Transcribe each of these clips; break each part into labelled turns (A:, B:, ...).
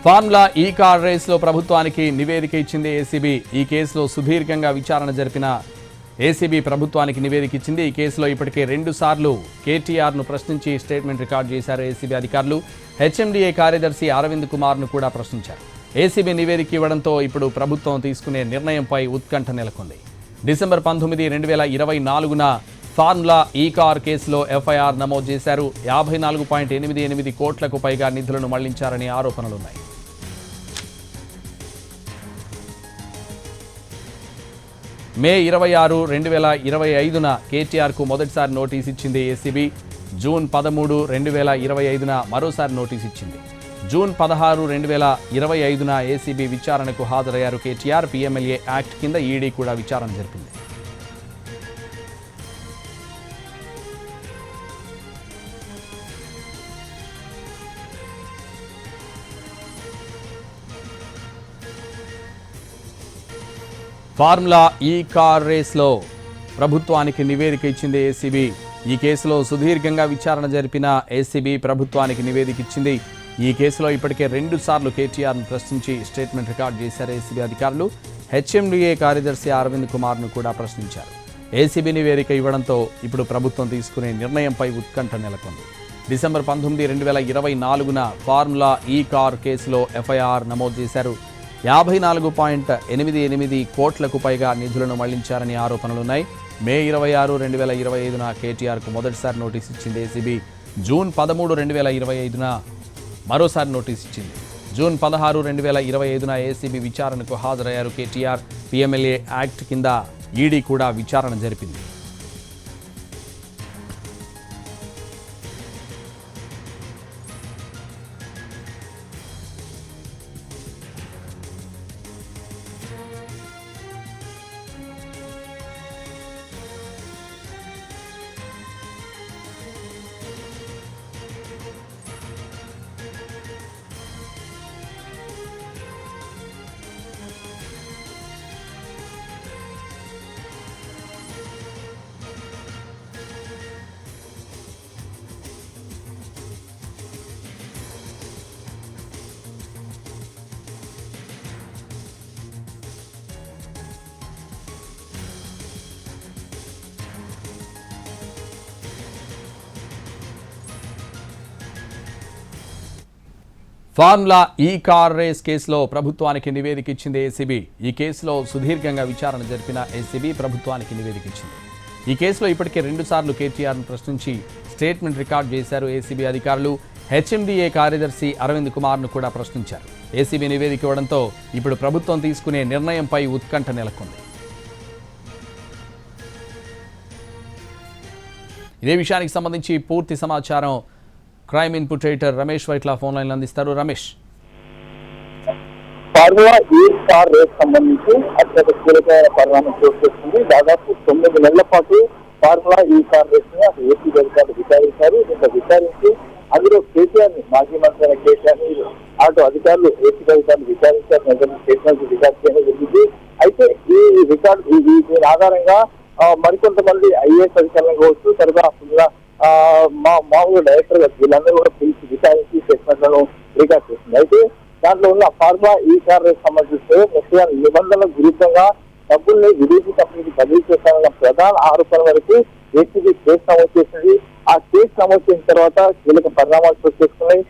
A: Formula ఈ car రేస్లో ప్రభుత్వానికి నివేదిక ఇచ్చింది ఏసీబీ. ఈ కేసులో సుదీర్ఘంగా విచారణ జరిపిన ఏసీబీ ప్రభుత్వానికి నివేదిక ఇచ్చింది. ఈ కేసులో ఇప్పటికే 2 సార్లు కేటీఆర్ను ప్రశ్నించి స్టేట్మెంట్ రికార్డు చేశారు ఏసీబీ అధికారులు. హెచ్ఎండీఏ కార్యదర్శి అరవింద్ కుమార్ను కూడా ప్రశ్నించారు. ఏసీబీ నివేదిక ఇవ్వడంతో ఇప్పుడు ప్రభుత్వం తీసుకునే నిర్ణయంపై ఉత్కంఠ నెలకొంది. డిసెంబర్ 19, 2024న ఫార్ములా ఈ కార్ కేసులో ఎఫ్ఐఆర్ నమోదు చేశారు. 54.88 కోట్లకు పైగా నిధులను మళ్లించారని ఆరోపణలున్నాయి. మే 26, 2025న కేటీఆర్కు మొదటిసారి నోటీస్ ఇచ్చింది ఏసీబీ. జూన్ 13, 2025న మరోసారి నోటీస్ ఇచ్చింది. జూన్ 16, 2025న ఏసీబీ విచారణకు హాజరయ్యారు కేటీఆర్. పీఎంఎల్ఏ యాక్ట్ కింద ఈడీ కూడా విచారణ జరిపింది. ఫార్ములా ఈ కార్ రేస్లో ప్రభుత్వానికి నివేదిక ఇచ్చింది ఏసీబీ. ఈ కేసులో సుదీర్ఘంగా విచారణ జరిపిన ఏసీబీ ప్రభుత్వానికి నివేదిక ఇచ్చింది. ఈ కేసులో ఇప్పటికే 2 సార్లు కేటీఆర్ను ప్రశ్నించి స్టేట్మెంట్ రికార్డు చేశారు ఏసీబీ అధికారులు. హెచ్ఎండీఏ కార్యదర్శి అరవింద్ కుమార్ను కూడా ప్రశ్నించారు. ఏసీబీ నివేదిక ఇవ్వడంతో ఇప్పుడు ప్రభుత్వం తీసుకునే నిర్ణయంపై ఉత్కంఠ నెలకొంది. డిసెంబర్ 19, 2024న ఫార్ములా ఈ కార్ కేసులో ఎఫ్ఐఆర్ నమోదు చేశారు. 54.88 కోట్లకు పైగా నిధులను మళ్లించారని ఆరోపణలున్నాయి. మే 26, 2025న కేటీఆర్కు మొదటిసారి నోటీస్ ఇచ్చింది ఏసీబీ. జూన్ 13, 2025న మరోసారి నోటీస్ ఇచ్చింది. జూన్ 16, 2025న ఏసీబీ విచారణకు హాజరయ్యారు కేటీఆర్. పీఎంఎల్ఏ యాక్ట్ కింద ఈడీ కూడా విచారణ జరిపింది. ఫార్ములా ఈ కార్ రేస్ కేసులో ప్రభుత్వానికి నివేదిక ఇచ్చింది ఏసీబీ. ఈ కేసులో సుదీర్ఘంగా విచారణ జరిపిన ఏసీబీ ప్రభుత్వానికి నివేదిక ఇచ్చింది. ఈ కేసులో ఇప్పటికే 2 సార్లు కేటీఆర్ను ప్రశ్నించి స్టేట్మెంట్ రికార్డు చేశారు ఏసీబీ అధికారులు. హెచ్ఎండీఏ కార్యదర్శి అరవింద్ కుమార్ను కూడా ప్రశ్నించారు. ఏసీబీ నివేదిక ఇవ్వడంతో ఇప్పుడు ప్రభుత్వం తీసుకునే నిర్ణయంపై ఉత్కంఠ నెలకొంది. ఇదే విషయానికి సంబంధించి పూర్తి సమాచారం crime input editor Ramesh Vaitla phone line అందిస్తారు. రమేష్,
B: ఫార్ములా ఈ కార్ రేస్ సంబంధించి అత్యంత కీలకమైన పరిణామం చోటు చేసుకుంది. దాదాపు 9 నెలల పాటు ఫార్ములా ఈ కార్ రేస్ ని అటు ఏసీ అధికారులు విచారించారు. దీంట్లో విచారించి అందులో కేటీఆర్ ని, మాజీ మంత్రి అయిన కేటీఆర్ ని అటు అధికారులు ఏసీ అధికారులు విచారించారు. స్టేట్మెంట్ రికార్డు చేయడం జరిగింది. అయితే ఈ రికార్డు దీని ఆధారంగా మరికొంతమంది ఐఏఎస్ అధికారులు కావచ్చు, తర్వాత మామూలు డైరెక్టర్ గా వీళ్ళందరూ కూడా పిలిచి విచారించి స్టేట్మెంట్లను రికార్డ్ చేస్తుంది. అయితే దాంట్లో ఉన్న ఫార్ములా ఈ కార్ రేస్ సంబంధిస్తే ముఖ్యంగా నిబంధనలకు విరుద్ధంగా డబ్బుల్ని విదేశీ కంపెనీకి బదిలీ చేస్తారన్న ప్రధాన ఆరోపణ వరకు ఏసీబీ కేసు నమోదు చేసింది. ఆ కేసు నమోదు చేసిన తర్వాత కీలక పరిణామాలు చోటు చేసుకున్నాయి.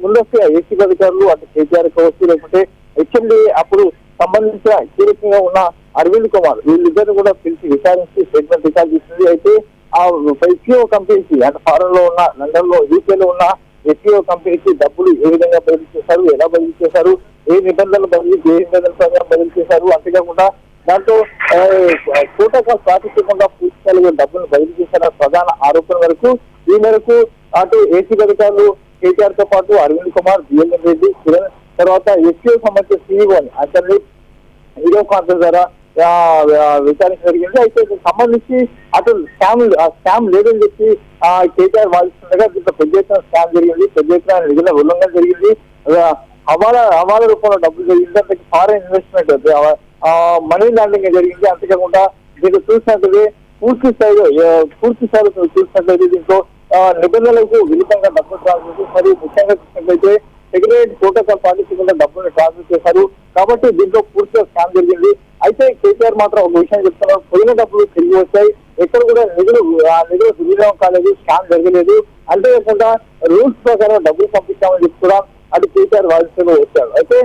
B: ముందస్తుగా ఏసీబీ అధికారులు అటు కేటీఆర్ కావచ్చు, లేకపోతే హెచ్ఎండీ అప్పుడు సంబంధించిన కీలకంగా ఉన్న అరవింద్ కుమార్ వీళ్ళిద్దరిని కూడా పిలిచి విచారించి స్టేట్మెంట్ రికార్డ్ చేసింది. అయితే ఆ ఎఫ్ఈఓ కంపెనీకి అంటే ఫారెన్ లో ఉన్న, లండన్ లో, యూకేలో ఉన్న ఎఫ్ఈఓ కంపెనీకి డబ్బులు ఏ విధంగా బదిలీ చేశారు, ఎలా బదిలీ చేశారు, ఏ నిబంధనలు బదిలీ చేశారు, అంతేకాకుండా దాంట్లో ప్రోటోకాల్ పాటించకుండా పూర్తి స్థాయిలో డబ్బులను బదిలీ చేశారన్న ప్రధాన ఆరోపణ వరకు ఈ మేరకు అటు ఏసీబీ అధికారులు కేటీఆర్ తో పాటు అరవింద్ కుమార్, బిఎల్ఎన్ రెడ్డి, కిరణ్, తర్వాత ఎఫ్ఈఓ సంబంధించిన సీఈఓని అతన్ని వీడియో కాన్ఫరెన్స్ ద్వారా విచారణ జరిగింది. అయితే దీనికి సంబంధించి అటు స్కామ్ లేదని చెప్పి కేటీఆర్ వాదిస్తుండగా దీంట్లో పెద్ద ఎత్తున స్కామ్ జరిగింది, పెద్ద ఎత్తున నిధుల ఉల్లంఘన జరిగింది, హవాలా రూపంలో డబ్బులు జరిగింది, అంతే ఫారెన్ ఇన్వెస్ట్మెంట్ మనీ లాండరింగ్ జరిగింది. అంతేకాకుండా దీంట్లో చూసినట్లయితే పూర్తి స్థాయిలో చూసినట్లయితే దీంట్లో నిబంధనలకు విరుద్ధంగా డబ్బులు ట్రాన్స్ఫర్, మరియు ముఖ్యంగా చూసినట్లయితే సెక్రటరీ ప్రోటోకాల్ పాటించకుండా డబ్బులు ట్రాన్స్ఫర్ చేశారు. కాబట్టి దీంట్లో పూర్తిగా స్కామ్ జరిగింది. అయితే కేసీఆర్ మాత్రం ఒక విషయం చెప్తున్నారు, పోయిన డబ్బులు తిరిగి వచ్చాయి, ఎక్కడ కూడా నిధులు దుర్వినియోగం కాలేదు, స్కామ్ జరగలేదు, అంతేకాకుండా రూల్స్ ప్రకారం డబ్బులు పంపించామని చెప్పి కూడా అది కేసీఆర్ వాదిస్తూ వచ్చారు. అయితే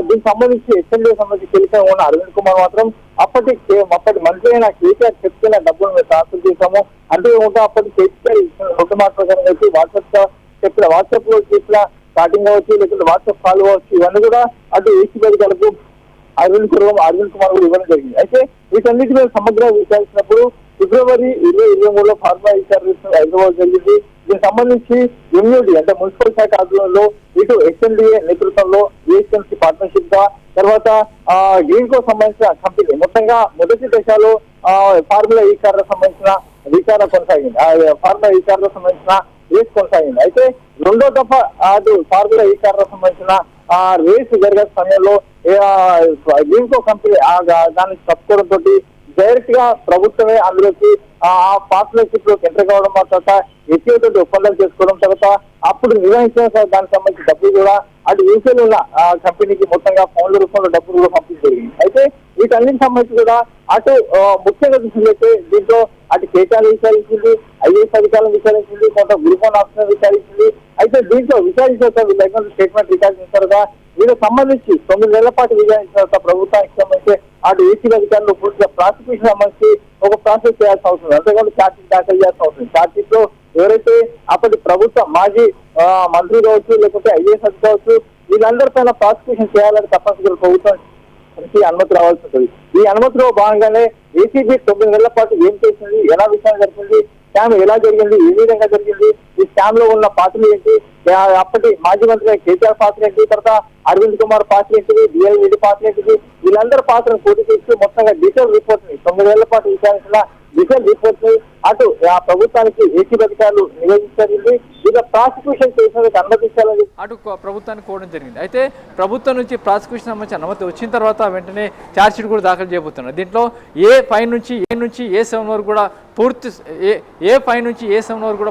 B: దీనికి సంబంధించి ఎస్ఎండీ సంబంధించి తెలిసిన ఉన్న అరవింద్ కుమార్ మాత్రం అప్పటి మంత్రి అయిన కేసీఆర్ చెప్తున్న డబ్బులు మేము ట్రాన్స్ఫర్ చేశాము, అంతేకాకుండా అప్పటి కేసీఆర్ ఇచ్చిన రెండు మాట ప్రకారం అయితే వాట్సాప్ లో చేసిన స్టార్టింగ్ కావచ్చు, లేకుంటే వాట్సాప్ కాల్ కావచ్చు, ఇవన్నీ కూడా అటు ఏసీబీ అధికారులకు అరవింద్ కుమార్ కూడా ఇవ్వడం జరిగింది. అయితే వీటన్నిటి మీద సమగ్రంగా విచారించినప్పుడు ఫిబ్రవరి 2023లో ఫార్మా సర్వీస్ హైదరాబాద్ జరిగింది. దీనికి సంబంధించి ఎంయూడి అంటే మున్సిపల్ శాఖ ఆధ్వర్యంలో ఇటు ఎస్ఎన్డిఏ నేతృత్వంలో జిహెచ్ఎంసీ పార్ట్నర్షిప్ గా తర్వాత గ్రీన్ కో సంబంధించిన కంపెనీ మొత్తంగా మొదటి దశలో ఫార్ములా ఈ కార్ల సంబంధించిన విచారణ కొనసాగింది. ఫార్ములా ఈ కార్ల సంబంధించిన రేస్ కొనసాగింది. అయితే రెండో దఫ అటు ఫార్ములా ఈ కార్ల సంబంధించిన రేస్ జరిగే సమయంలో గ్రీన్ కో కంపెనీ దాన్ని తప్పుకోవడంతో డైరెక్ట్ గా ప్రభుత్వమే అందులోకి ఆ పార్ట్నర్షిప్ లోకి ఎంటర్ కావడం తర్వాత ఎస్సీతో ఒప్పందాలు చేసుకోవడం తర్వాత అప్పుడు నిర్వహించిన దానికి సంబంధించిన డబ్బులు కూడా అటు యూసీలో ఉన్న కంపెనీకి మొత్తంగా ఫోన్ల రూపంలో డబ్బులు కూడా పంపించడం జరిగింది. అయితే వీటన్నిటికి సంబంధించి కూడా అటు ముఖ్యంగా చూసినట్లయితే దీంట్లో అటు కేటాలు విచారించింది, ఐఏఎస్ అధికారులను విచారించింది, కొంత గ్రూప్ వన్ ఆఫీసర్ విచారించింది. అయితే దీంట్లో విచారించిన వీళ్ళ స్టేట్మెంట్ రికార్డ్ చేసిన తర్వాత వీళ్ళకి సంబంధించి 9 నెలల పాటు విచారించిన తర్వాత ప్రభుత్వానికి సంబంధించి అటు ఏసీబీ అధికారులు పూర్తిగా ప్రాసిక్యూషన్ సంబంధించి ఒక ప్రాసెస్ చేయాల్సి అవుతుంది, అంతేకాదు ఛార్జ్షీట్ దాఖలు చేయాల్సి అవుతుంది. ఛార్జ్షీట్ లో ఎవరైతే అప్పటి ప్రభుత్వ మాజీ మంత్రి కావచ్చు, లేకపోతే ఐఏఎస్ కావచ్చు, వీళ్ళందరిపైన ప్రాసిక్యూషన్ చేయాలని తప్పనిసరిగా ప్రభుత్వం అనుమతి రావాల్సి ఉంటుంది. ఈ అనుమతిలో భాగంగానే ఏసీబీ 9 నెలల పాటు ఏం చేసింది, ఎలా విచారణ జరిగింది, స్కామ్ ఎలా జరిగింది, ఏ విధంగా జరిగింది, ఈ స్కామ్ లో ఉన్న పాత్రలు ఏంటి, అప్పటి మాజీ మంత్రి కేసీఆర్ పాత్ర ఏంటి, తర్వాత అరవింద్ కుమార్ పాత్ర ఏంటిది, డిఎల్ రెడ్డి పాత్ర ఏంటిది, వీళ్ళందరి పాత్రను పోటీ చేసి మొత్తంగా డీటెయిల్ రిపోర్ట్ ని 9 నెలల పాటు విచారించిన డీటెయిల్ రిపోర్ట్ ని అటు ఆ ప్రభుత్వానికి ఏసీబీ అధికారులు నివేదించారు. ఇలా ప్రాసిక్యూషన్ చేసేందుకు అనుమతించాలని
C: అటు ప్రభుత్వానికి కోవడం జరిగింది. అయితే ప్రభుత్వం నుంచి ప్రాసిక్యూషన్ సంబంధించి అనుమతి వచ్చిన తర్వాత వెంటనే ఛార్జ్షీట్ కూడా దాఖలు చేయబోతున్నారు. దీంట్లో ఏ నుంచి ఏ 7 వరకు కూడా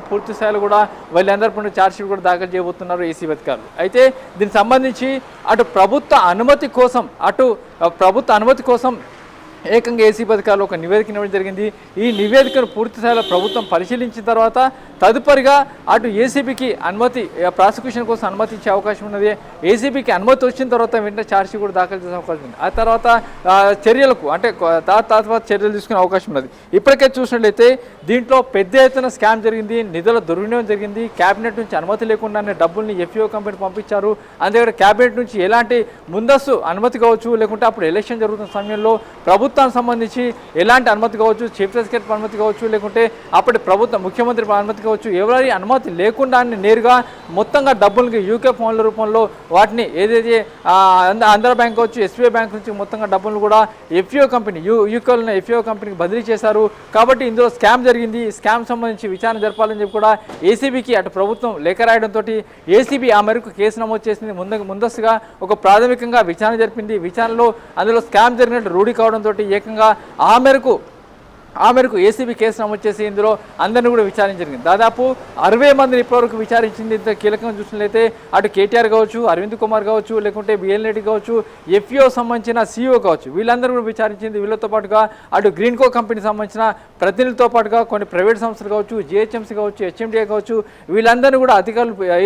C: పూర్తి స్థాయిలో కూడా వాళ్ళందరి పైన ఛార్జ్షీట్ కూడా దాఖలు చేయబోతున్నారు ఏసీబీ అధికారులు. అయితే దీనికి సంబంధించి అటు ప్రభుత్వ అనుమతి కోసం ఏకంగా ఏసీబీ అధికారులు ఒక నివేదిక ఇవ్వడం జరిగింది. ఈ నివేదికను పూర్తి స్థాయిలో ప్రభుత్వం పరిశీలించిన తర్వాత తదుపరిగా అటు ఏసీబీకి ప్రాసిక్యూషన్ కోసం అనుమతి ఇచ్చే అవకాశం ఉన్నది. ఏసీబీకి అనుమతి వచ్చిన తర్వాత వెంటనే ఛార్జ్షీట్ కూడా దాఖలు చేసే అవకాశం ఉంది. ఆ తర్వాత చర్యలకు తర్వాత చర్యలు తీసుకునే అవకాశం ఉన్నది. ఇప్పటికే చూసినట్లయితే దీంట్లో పెద్ద ఎత్తున స్కామ్ జరిగింది, నిధుల దుర్వినియోగం జరిగింది. క్యాబినెట్ నుంచి అనుమతి లేకుండానే డబ్బుల్ని ఎఫ్ఈఓ కంపెనీ పంపించారు. అంతేకాదు క్యాబినెట్ నుంచి ఎలాంటి ముందస్తు అనుమతి కావచ్చు, లేకుంటే అప్పుడు ఎలక్షన్ జరుగుతున్న సమయంలో ప్రభుత్వానికి సంబంధించి ఎలాంటి అనుమతి కావచ్చు, చీఫ్ సెక్రటరీ అనుమతి కావచ్చు, లేకుంటే అప్పటి ప్రభుత్వం ముఖ్యమంత్రి అనుమతి కావచ్చు, ఎవరి అనుమతి లేకుండా నేరుగా మొత్తంగా డబ్బులకి యూకే ఫోన్ల రూపంలో వాటిని ఏదైతే ఆంధ్ర బ్యాంక్ కావచ్చు, ఎస్బీఐ బ్యాంక్ నుంచి మొత్తంగా డబ్బులు కూడా ఎఫ్ఈఓ కంపెనీ యూకేలో ఉన్న ఎఫ్ఈఓ కంపెనీకి బదిలీ చేశారు. కాబట్టి ఇందులో స్కామ్ జరిగింది. ఈ స్కామ్ సంబంధించి విచారణ జరపాలని చెప్పి కూడా ఏసీబీకి అటు ప్రభుత్వం లేఖ రాయడంతో ఏసీబీ ఆ మేరకు కేసు నమోదు చేసింది. ముందస్తుగా ఒక ప్రాథమికంగా విచారణ జరిపింది. విచారణలో అందులో స్కామ్ జరిగినట్టు రూఢి కావడంతో ఏకంగా ఆ మేరకు ఏసీబీ కేసు నమోదు చేసి ఇందులో అందరినీ కూడా విచారణ జరిగింది. దాదాపు 60 మందిని ఇప్పటివరకు విచారించింది. ఇంత కీలకంగా చూసినట్లయితే అటు కేటీఆర్ కావచ్చు, అరవింద్ కుమార్ కావచ్చు, లేకుంటే బిఎల్ రెడ్డి కావచ్చు, ఎఫ్ఈఓ సంబంధించిన సీఈఓ కావచ్చు, వీళ్ళందరూ కూడా విచారించింది. వీళ్ళతో పాటుగా అటు గ్రీన్ కో కంపెనీ సంబంధించిన ప్రతినిధులతో పాటుగా కొన్ని ప్రైవేట్ సంస్థలు కావచ్చు, జిహెచ్ఎంసీ కావచ్చు, హెచ్ఎండిఏ కావచ్చు, వీళ్ళందరినీ కూడా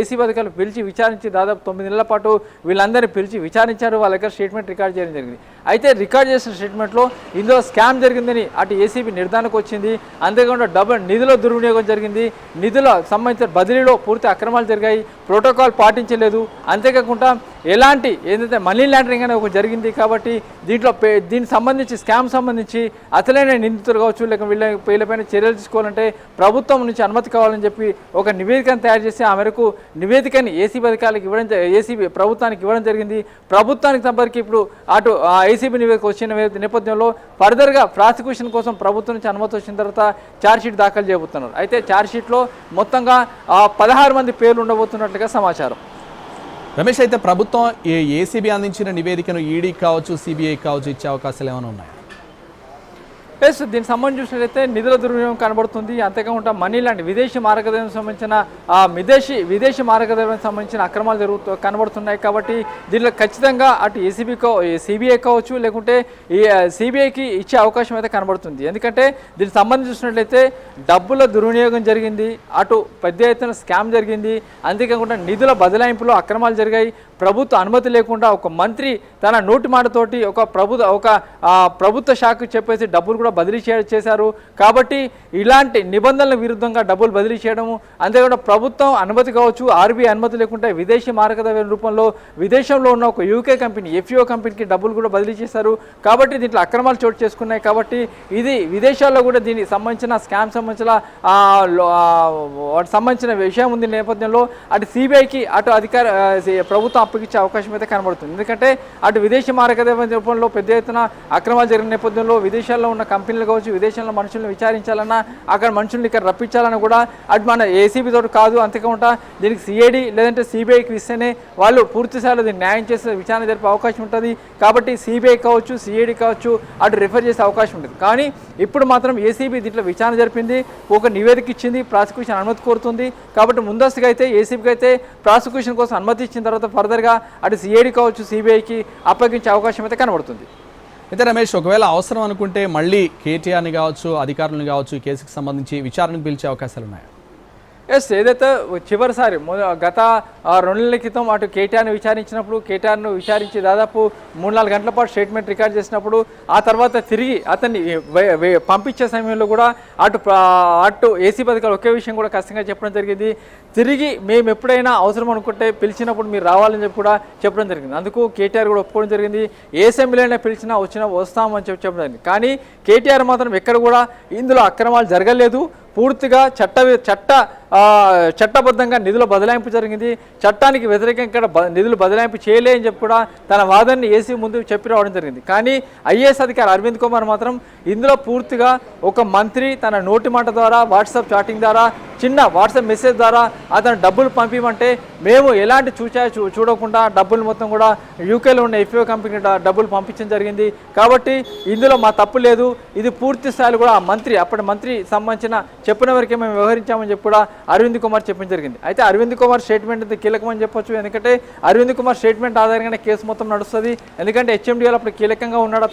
C: ఏసీబీ అధికారులు పిలిచి విచారించి దాదాపు 9 నెలల పాటు వీళ్ళందరినీ పిలిచి విచారించారు. వాళ్ళ దగ్గర స్టేట్మెంట్ రికార్డ్ చేయడం జరిగింది. అయితే రికార్డ్ చేసిన స్టేట్మెంట్లో ఇందులో స్కామ్ జరిగిందని అటు ఏసీబీ నిర్ధారణకు వచ్చింది. అంతేకాకుండా నిధుల దుర్వినియోగం జరిగింది, నిధుల సంబంధించిన బదిలీలో పూర్తి అక్రమాలు జరిగాయి, ప్రోటోకాల్ పాటించలేదు, అంతేకాకుండా ఎలాంటి ఏదైతే మనీ లాండరింగ్ అనేది ఒక జరిగింది. కాబట్టి దీనికి సంబంధించి స్కామ్ సంబంధించి అసలైన నిందితులు కావచ్చు, లేక వీళ్ళపైన చర్యలు తీసుకోవాలంటే ప్రభుత్వం నుంచి అనుమతి కావాలని చెప్పి ఒక నివేదికను తయారు చేసి ఆ మేరకు నివేదికని ఏసీబీ అధికారులకు ఏసీబీ ప్రభుత్వానికి ఇవ్వడం జరిగింది. ప్రభుత్వానికి సంబంధించి ఇప్పుడు అటు ఏసీబీ నివేదిక వచ్చిన నేపథ్యంలో ఫర్దర్గా ప్రాసిక్యూషన్ కోసం ప్రభుత్వం నుంచి అనుమతి వచ్చిన తర్వాత ఛార్జ్షీట్ దాఖలు చేయబోతున్నారు. అయితే ఛార్జ్షీట్లో మొత్తంగా 16 మంది పేర్లు ఉండబోతున్నట్లుగా సమాచారం.
A: రమేష్, అయితే ప్రభుత్వం ఏసీబీ అందించిన నివేదికను ఈడీ కావచ్చు, సిబిఐ కావచ్చు ఇచ్చే అవకాశాలు ఏమైనా ఉన్నాయి?
C: ఎస్ దీనికి సంబంధించి చూసినట్లయితే నిధుల దుర్వినియోగం కనబడుతుంది. అంతేకాకుండా మనీ లాంటి విదేశీ మార్గదర్శనం సంబంధించిన విదేశీ మార్గదర్శనం సంబంధించిన అక్రమాలు కనబడుతున్నాయి. కాబట్టి దీనిలో ఖచ్చితంగా అటు సిబిఐ కావచ్చు లేకుంటే ఈ సిబిఐకి ఇచ్చే అవకాశం అయితే కనబడుతుంది. ఎందుకంటే దీనికి సంబంధించి చూసినట్లయితే డబ్బుల దుర్వినియోగం జరిగింది, అటు పెద్ద ఎత్తున స్కామ్ జరిగింది, అంతేకాకుండా నిధుల బదలాయింపులో అక్రమాలు జరిగాయి. ప్రభుత్వ అనుమతి లేకుండా ఒక మంత్రి తన నోటి మాటతోటి ఒక ప్రభుత్వ శాఖకు చెప్పేసి డబ్బులు కూడా బదిలీ చేశారు. కాబట్టి ఇలాంటి నిబంధనల విరుద్ధంగా డబ్బులు బదిలీ చేయడము, అంతేకాకుండా ప్రభుత్వం అనుమతి కావచ్చు, ఆర్బీఐ అనుమతి లేకుంటే విదేశీ మార్గదర్శన రూపంలో విదేశంలో ఉన్న ఒక యూకే కంపెనీ FAO కంపెనీకి డబ్బులు కూడా బదిలీ చేశారు. కాబట్టి దీంట్లో అక్రమాలు చోటు చేసుకున్నాయి. కాబట్టి ఇది విదేశాల్లో కూడా దీనికి సంబంధించిన స్కామ్ సంబంధించిన విషయం ఉంది నేపథ్యంలో అటు సిబిఐకి అటు ప్రభుత్వం అప్పగించే అవకాశం అయితే కనబడుతుంది. ఎందుకంటే అటు విదేశీ మార్గదర్శన రూపంలో పెద్ద ఎత్తున అక్రమాలు జరిగిన నేపథ్యంలో విదేశాల్లో ఉన్న కంపెనీలు కావచ్చు, విదేశాల్లో మనుషులను విచారించాలన్నా అక్కడ మనుషుల్ని ఇక్కడ రప్పించాలన్నా కూడా అటు మన ఏసీబీ తోటి కాదు, అంతేకాకుండా దీనికి సిఐడి లేదంటే సిబిఐకి ఇస్తేనే వాళ్ళు పూర్తి స్థాయిలో దీన్ని న్యాయం చేసే విచారణ జరిపే అవకాశం ఉంటుంది. కాబట్టి సిబిఐ కావచ్చు, సిఐడి కావచ్చు అటు రిఫర్ చేసే అవకాశం ఉంటుంది. కానీ ఇప్పుడు మాత్రం ఏసీబీ దీంట్లో విచారణ జరిపింది, ఒక నివేదిక ఇచ్చింది, ప్రాసిక్యూషన్ అనుమతి కోరుతుంది. కాబట్టి ముందస్తుగా అయితే ఏసీబీకి అయితే ప్రాసిక్యూషన్ కోసం అనుమతి ఇచ్చిన తర్వాత ఫర్దర్గా అటు సిఐడి కావచ్చు, సిబిఐకి అప్పగించే అవకాశం అయితే కనబడుతుంది.
A: అయితే రమేష్, ఒకవేళ అవసరం అనుకుంటే మళ్ళీ కేటీఆర్ని కావచ్చు, అధికారులను కావచ్చు ఈ కేసుకు సంబంధించి విచారణకు పిలిచే అవకాశాలు ఉన్నాయి.
C: ఎస్, ఏదైతే చివరిసారి గత 2 నెలల క్రితం అటు కేటీఆర్ను విచారించి దాదాపు 3-4 గంటల పాటు స్టేట్మెంట్ రికార్డ్ చేసినప్పుడు ఆ తర్వాత తిరిగి అతన్ని పంపించే సమయంలో కూడా అటు ఏసీ అధికారులు ఒకే విషయం కూడా ఖచ్చితంగా చెప్పడం జరిగింది. తిరిగి మేము ఎప్పుడైనా అవసరం అనుకుంటే పిలిచినప్పుడు మీరు రావాలని చెప్పి కూడా చెప్పడం జరిగింది. అందుకు కేటీఆర్ కూడా ఒప్పుకోవడం జరిగింది. ఏ అసెంబ్లీలో పిలిచినా వస్తామని చెప్పడం జరిగింది. కానీ కేటీఆర్ మాత్రం ఎక్కడ కూడా ఇందులో అక్రమాలు జరగలేదు, పూర్తిగా చట్టబద్ధంగా నిధుల బదలాయింపు జరిగింది, చట్టానికి వ్యతిరేకంగా ఇక్కడ నిధులు బదలాయింపు చేయలే అని చెప్పి కూడా తన వాదనని ఏసీ ముందు చెప్పి రావడం జరిగింది. కానీ ఐఏఎస్ అధికారి అరవింద్ కుమార్ మాత్రం ఇందులో పూర్తిగా ఒక మంత్రి తన నోటి మాట ద్వారా వాట్సాప్ చాటింగ్ ద్వారా చిన్న వాట్సాప్ మెసేజ్ ద్వారా అతను డబ్బులు పంపించమంటే మేము ఎలాంటి చూడకుండా డబ్బులు మొత్తం కూడా యూకేలో ఉన్న FAO కంపెనీ డబ్బులు పంపించడం జరిగింది. కాబట్టి ఇందులో మా తప్పు లేదు, ఇది పూర్తి స్థాయిలో కూడా అప్పటి మంత్రి సంబంధించిన చెప్పిన వరకే మేము వ్యవహరించామని చెప్పి కూడా అరవింద్ కుమార్ చెప్పడం జరిగింది. అయితే అరవింద్ కుమార్ స్టేట్మెంట్ కీలకమని చెప్పొచ్చు. ఎందుకంటే అరవింద్ కుమార్ స్టేట్మెంట్ ఆధారంగానే కేసు మొత్తం నడుస్తుంది. ఎందుకంటే HMDL అప్పుడు కీలకంగా ఉన్నాడు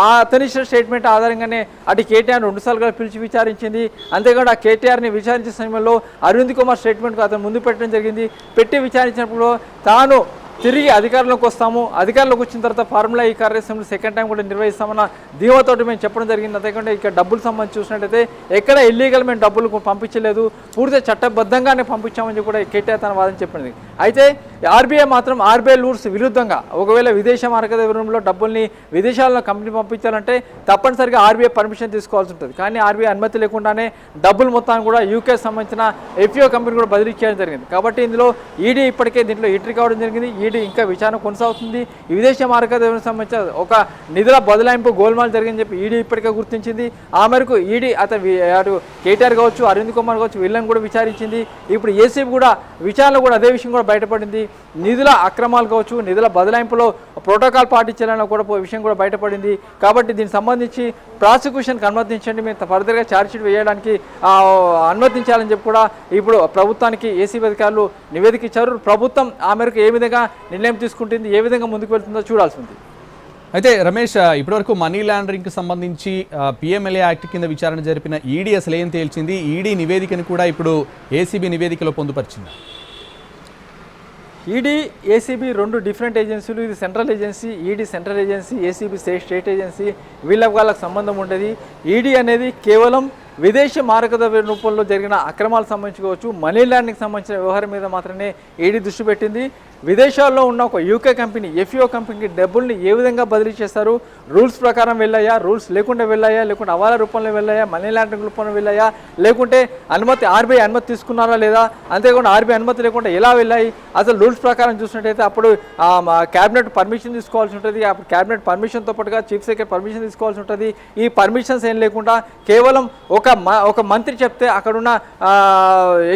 C: అతని స్టేట్మెంట్ ఆధారంగానే అటు కేటీఆర్ 2 సార్లు పిలిచి విచారించింది. అంతేకాకుండా కేటీఆర్ని విచారించే సమయంలో అరవింద్ కుమార్ స్టేట్మెంట్ అతను ముందు పెట్టడం జరిగింది. పెట్టి విచారించినప్పుడు తాను తిరిగి అధికారంలోకి వస్తాము, అధికారంలోకి వచ్చిన తర్వాత ఫార్ములా ఈ కార్యక్రమం సెకండ్ టైం కూడా నిర్వహిస్తామన్న ధీమతోటి మేము చెప్పడం జరిగింది. అంతేకాకుండా ఇక్కడ డబ్బులు సంబంధించి చూసినట్టయితే ఎక్కడ ఇల్లీగల్ మేము డబ్బులు పంపించలేదు, పూర్తిగా చట్టబద్ధంగానే పంపించామని కూడా కేటీఆర్ తన వాదన చెప్పింది. అయితే ఆర్బీఐ మాత్రం ఆర్బీఐ రూల్స్ విరుద్ధంగా ఒకవేళ విదేశీ మార్గదర్శనంలో డబ్బుల్ని విదేశాల్లో కంపెనీ పంపించాలంటే తప్పనిసరిగా ఆర్బీఐ పర్మిషన్ తీసుకోవాల్సి ఉంటుంది. కానీ ఆర్బీఐ అనుమతి లేకుండానే డబ్బులు మొత్తాన్ని కూడా యూకే సంబంధించిన FAO కంపెనీ కూడా బదిలీ చేయడం జరిగింది. కాబట్టి ఇందులో ఈడీ ఇప్పటికే దీంట్లో ఎంట్రీ కావడం జరిగింది. ఈడీ ఇంకా విచారణ కొనసాగుతుంది. ఈ విదేశీ మార్గదర్శనం సంబంధించిన ఒక నిధుల బదలాయింపు గోల్మాల్ జరిగిందని చెప్పి ఈడీ ఇప్పటికే గుర్తించింది. ఆ మేరకు ఈడీ అటు కేటీఆర్ కావచ్చు, అరవింద్ కుమార్ కావచ్చు వీళ్ళని కూడా విచారించింది. ఇప్పుడు ఏసీబీ కూడా విచారణలో కూడా అదే విషయం కూడా బయటపడింది. నిధుల అక్రమాలు కావచ్చు, నిధుల బదలాయింపులో ప్రోటోకాల్ పాటించాలన్న కూడా విషయం కూడా బయటపడింది. కాబట్టి దీనికి సంబంధించి ప్రాసిక్యూషన్కి అనుమతించండి, మేము ఫర్దర్గా ఛార్జ్షీట్ వేయడానికి అనుమతించాలని చెప్పి కూడా ఇప్పుడు ప్రభుత్వానికి ఏసీబీ అధికారులు నివేదిక ఇచ్చారు. ప్రభుత్వం ఆ మేరకు ఏ విధంగా నిర్ణయం తీసుకుంటుంది, ఏ విధంగా ముందుకు వెళ్తుందో చూడాల్సి ఉంది.
A: అయితే రమేష్, ఇప్పటివరకు మనీ లాండరింగ్కి సంబంధించి PMLA యాక్ట్ కింద విచారణ జరిపిన ఈడీ అసలు ఏం తేల్చింది? ఈడీ నివేదికను కూడా ఇప్పుడు ఏసీబీ నివేదికలో పొందుపరిచింది.
C: ఈడీ ఏసీబీ 2 డిఫరెంట్ ఏజెన్సీలు. ఇది central agency, ED central agency, ACB state agency. వాళ్ళకి సంబంధం ఉండేది. ఈడీ అనేది కేవలం విదేశీ మార్గదర్శన రూపంలో జరిగిన అక్రమాలకు సంబంధించుకోవచ్చు, మనీ లాండరింగ్కి సంబంధించిన వ్యవహారం మీద మాత్రమే ఈడీ దృష్టి పెట్టింది. విదేశాల్లో ఉన్న ఒక యూకే కంపెనీ FAO కంపెనీకి డబ్బుల్ని ఏ విధంగా బదిలీ చేస్తారు, రూల్స్ ప్రకారం వెళ్ళాయా, రూల్స్ లేకుండా వెళ్ళాయా, లేకుంటే హవాలా రూపంలో వెళ్ళాయా, మనీ లాండరింగ్ రూపంలో వెళ్ళాయా, లేకుంటే ఆర్బీఐ అనుమతి తీసుకున్నారా లేదా, అంతేకాకుండా ఆర్బీఐ అనుమతి లేకుండా ఎలా వెళ్ళాయి, అసలు రూల్స్ ప్రకారం చూసినట్టయితే అప్పుడు క్యాబినెట్ పర్మిషన్ తీసుకోవాల్సి ఉంటుంది. అప్పుడు క్యాబినెట్ పర్మిషన్తో పాటుగా చీఫ్ సెక్రటరీ పర్మిషన్ తీసుకోవాల్సి ఉంటుంది. ఈ పర్మిషన్స్ ఏం లేకుండా కేవలం ఒక మంత్రి చెప్తే అక్కడున్న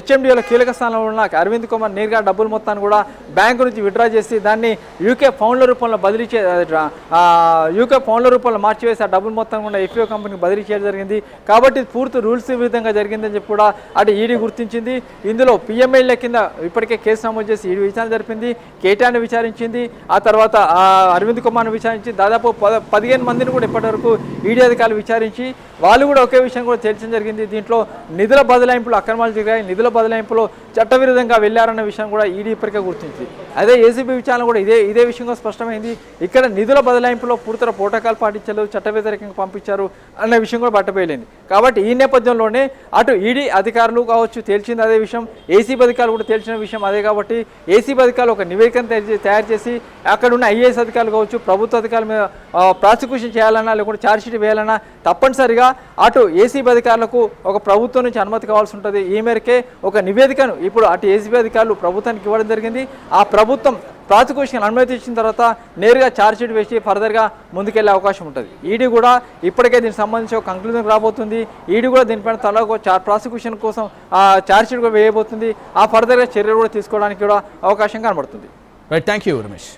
C: HMDL కీలక స్థానంలో ఉన్న అరవింద్ కుమార్ నేరుగా డబ్బులు మొత్తాన్ని కూడా బ్యాంక్ బ్యాంకు నుంచి విత్డ్రా చేసి దాన్ని యూకే పౌండ్ల రూపంలో బదిలీ యూకే పౌండ్ల రూపంలో మార్చివేసి ఆ డబ్బులు మొత్తం కూడా ఎఫ్ఓ కంపెనీకి బదిలీ చేయడం జరిగింది. కాబట్టి పూర్తి రూల్స్ విధంగా జరిగిందని చెప్పి కూడా అటు ఈడీ గుర్తించింది. ఇందులో పిఎంఎల్ఏ కింద ఇప్పటికే కేసు నమోదు చేసి ఈడీ విచారణ జరిపింది. కేటీఆర్ని విచారించింది. ఆ తర్వాత అరవింద్ కుమార్ని విచారించి దాదాపు 15 మందిని కూడా ఇప్పటివరకు ఈడీ అధికారులు విచారించి వాళ్ళు కూడా ఒకే విషయం కూడా తేల్చడం జరిగింది. దీంట్లో నిధుల బదలాయింపులు అక్రమాలు జరిగాయి, నిధుల బదలాయింపులో చట్టవిరుద్ధంగా వెళ్లారన్న విషయం కూడా ఈడీ ఇప్పటికే గుర్తించింది. అదే ఏసీబీ విచారణ కూడా ఇదే విషయంగా స్పష్టమైంది. ఇక్కడ నిధుల బదలాయింపులో పూర్తిగా ప్రోటోకాల్ పాటించారు, చట్ట వ్యతిరేకంగా పంపించారు అన్న విషయం కూడా బట్టబయలింది. కాబట్టి ఈ నేపథ్యంలోనే అటు ఈడీ అధికారులు కావచ్చు తేల్చింది అదే విషయం, ఏసీబీ అధికారులు కూడా తేల్చిన విషయం అదే. కాబట్టి ఏసీబీ అధికారులు ఒక నివేదికను తయారు చేసి అక్కడ ఉన్న ఐఏఎస్ అధికారులు కావచ్చు ప్రభుత్వ అధికారుల మీద ప్రాసిక్యూషన్ చేయాలన్నా లేకుంటే ఛార్జ్షీట్ వేయాలన్నా తప్పనిసరిగా అటు ఏసీబీ అధికారులకు ఒక ప్రభుత్వం నుంచి అనుమతి కావాల్సి ఉంటుంది. ఈ మేరకే ఒక నివేదికను ఇప్పుడు అటు ఏసీబీ అధికారులు ప్రభుత్వానికి ఇవ్వడం జరిగింది. ఆ ప్రభుత్వం ప్రాసిక్యూషన్ అనుమతి ఇచ్చిన తర్వాత నేరుగా ఛార్జ్షీట్ వేసి ఫర్దర్గా ముందుకెళ్లే అవకాశం ఉంటుంది. ఈడీ కూడా ఇప్పటికే దీనికి సంబంధించి ఒక కంక్లూజన్ రాబోతుంది. ఈడీ కూడా దీనిపైన త్వరలో ప్రాసిక్యూషన్ కోసం ఛార్జ్షీట్ కూడా వేయబోతుంది. ఆ ఫర్దర్గా చర్యలు కూడా తీసుకోవడానికి కూడా అవకాశం కనబడుతుంది.
A: Right, thank you Ramesh.